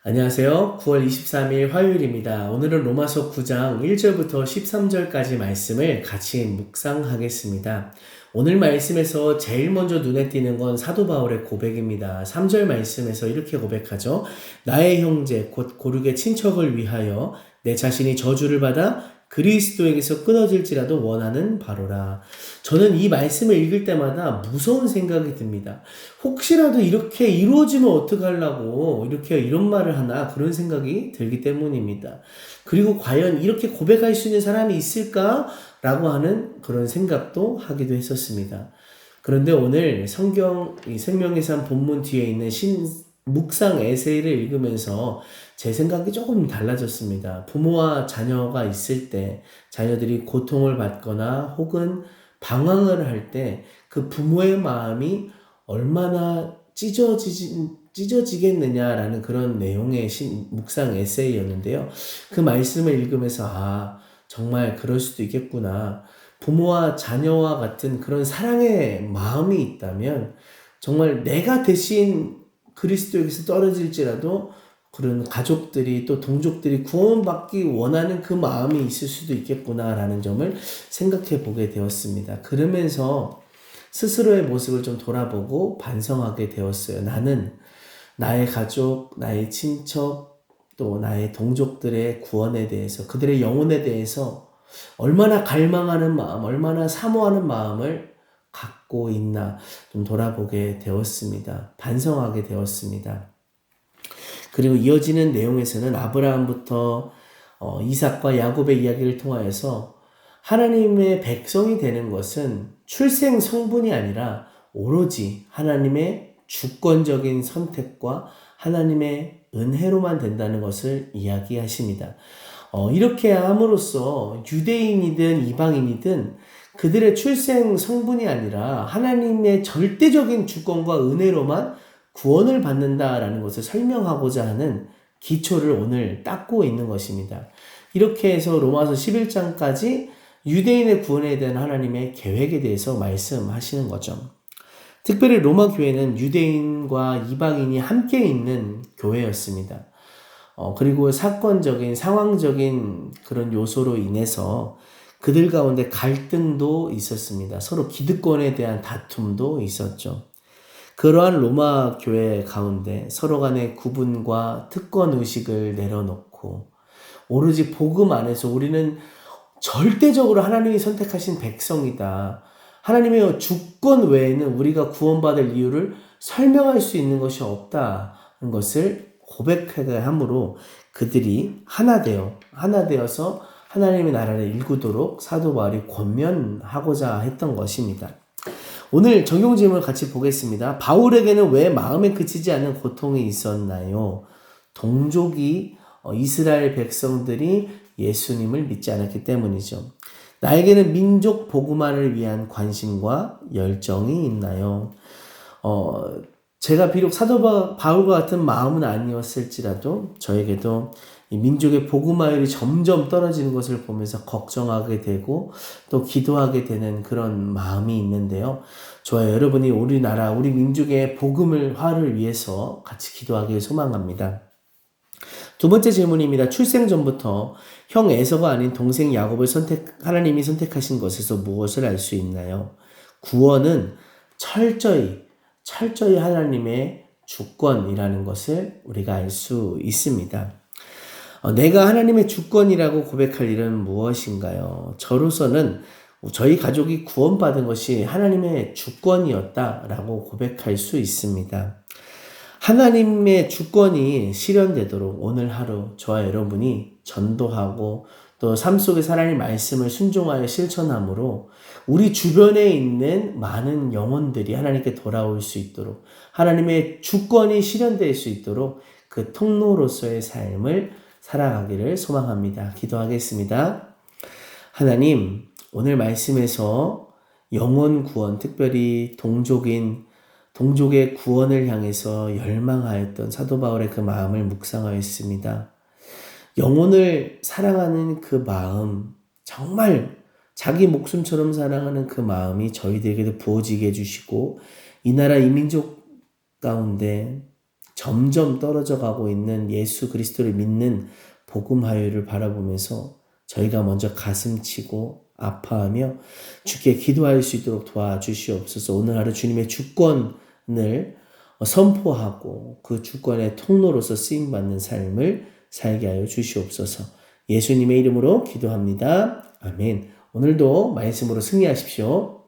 안녕하세요. 9월 23일 화요일입니다. 오늘은 로마서 9장 1절부터 13절까지 말씀을 같이 묵상하겠습니다. 오늘 말씀에서 제일 먼저 눈에 띄는 건 사도 바울의 고백입니다. 3절 말씀에서 이렇게 고백하죠. 나의 형제 곧 고륙의 친척을 위하여 내 자신이 저주를 받아 그리스도에게서 끊어질지라도 원하는 바로라. 저는 이 말씀을 읽을 때마다 무서운 생각이 듭니다. 혹시라도 이렇게 이루어지면 어떡하려고 이렇게 이런 말을 하나 그런 생각이 들기 때문입니다. 그리고 과연 이렇게 고백할 수 있는 사람이 있을까라고 하는 그런 생각도 하기도 했었습니다. 그런데 오늘 성경 이 생명의 산 본문 뒤에 있는 묵상 에세이를 읽으면서 제 생각이 조금 달라졌습니다. 부모와 자녀가 있을 때 자녀들이 고통을 받거나 혹은 방황을 할 때 그 부모의 마음이 얼마나 찢어지겠느냐라는 그런 내용의 묵상 에세이였는데요. 그 말씀을 읽으면서 정말 그럴 수도 있겠구나. 부모와 자녀와 같은 그런 사랑의 마음이 있다면 정말 내가 대신 그리스도에게서 떨어질지라도 그런 가족들이 또 동족들이 구원받기 원하는 그 마음이 있을 수도 있겠구나라는 점을 생각해 보게 되었습니다. 그러면서 스스로의 모습을 좀 돌아보고 반성하게 되었어요. 나는 나의 가족, 나의 친척, 또 나의 동족들의 구원에 대해서, 그들의 영혼에 대해서 얼마나 갈망하는 마음, 얼마나 사모하는 마음을 갖고 있나 좀 돌아보게 되었습니다. 반성하게 되었습니다. 그리고 이어지는 내용에서는 아브라함부터 이삭과 야곱의 이야기를 통하여서 하나님의 백성이 되는 것은 출생 성분이 아니라 오로지 하나님의 주권적인 선택과 하나님의 은혜로만 된다는 것을 이야기하십니다. 이렇게 함으로써 유대인이든 이방인이든 그들의 출생 성분이 아니라 하나님의 절대적인 주권과 은혜로만 구원을 받는다라는 것을 설명하고자 하는 기초를 오늘 닦고 있는 것입니다. 이렇게 해서 로마서 11장까지 유대인의 구원에 대한 하나님의 계획에 대해서 말씀하시는 거죠. 특별히 로마 교회는 유대인과 이방인이 함께 있는 교회였습니다. 그리고 사건적인 상황적인 그런 요소로 인해서 그들 가운데 갈등도 있었습니다. 서로 기득권에 대한 다툼도 있었죠. 그러한 로마 교회 가운데 서로 간의 구분과 특권 의식을 내려놓고 오로지 복음 안에서 우리는 절대적으로 하나님이 선택하신 백성이다. 하나님의 주권 외에는 우리가 구원받을 이유를 설명할 수 있는 것이 없다는 것을 고백하게 함으로 그들이 하나 되어서 하나님의 나라를 일구도록 사도 바울이 권면하고자 했던 것입니다. 오늘 적용 질문을 같이 보겠습니다. 바울에게는 왜 마음에 그치지 않는 고통이 있었나요? 동족이 이스라엘 백성들이 예수님을 믿지 않았기 때문이죠. 나에게는 민족 복음화를 위한 관심과 열정이 있나요? 제가 비록 사도 바울과 같은 마음은 아니었을지라도 저에게도 이 민족의 복음화율이 점점 떨어지는 것을 보면서 걱정하게 되고 또 기도하게 되는 그런 마음이 있는데요. 저와 여러분이 우리나라, 우리 민족의 복음화를 위해서 같이 기도하길 소망합니다. 두 번째 질문입니다. 출생 전부터 형 에서가 아닌 동생 야곱을 하나님이 선택하신 것에서 무엇을 알 수 있나요? 구원은 철저히 하나님의 주권이라는 것을 우리가 알 수 있습니다. 내가 하나님의 주권이라고 고백할 일은 무엇인가요? 저로서는 저희 가족이 구원받은 것이 하나님의 주권이었다라고 고백할 수 있습니다. 하나님의 주권이 실현되도록 오늘 하루 저와 여러분이 전도하고 또 삶 속에서 하나님의 말씀을 순종하여 실천함으로 우리 주변에 있는 많은 영혼들이 하나님께 돌아올 수 있도록 하나님의 주권이 실현될 수 있도록 그 통로로서의 삶을 살아가기를 소망합니다. 기도하겠습니다. 하나님, 오늘 말씀에서 영혼 구원, 특별히 동족의 구원을 향해서 열망하였던 사도 바울의 그 마음을 묵상하였습니다. 영혼을 사랑하는 그 마음, 정말 자기 목숨처럼 사랑하는 그 마음이 저희들에게도 부어지게 해주시고 이 나라 이 민족 가운데 점점 떨어져 가고 있는 예수 그리스도를 믿는 복음 화요일을 바라보면서 저희가 먼저 가슴치고 아파하며 주께 기도할 수 있도록 도와주시옵소서. 오늘 하루 주님의 주권을 선포하고 그 주권의 통로로서 쓰임받는 삶을 살게 하여 주시옵소서. 예수님의 이름으로 기도합니다. 아멘. 오늘도 말씀으로 승리하십시오.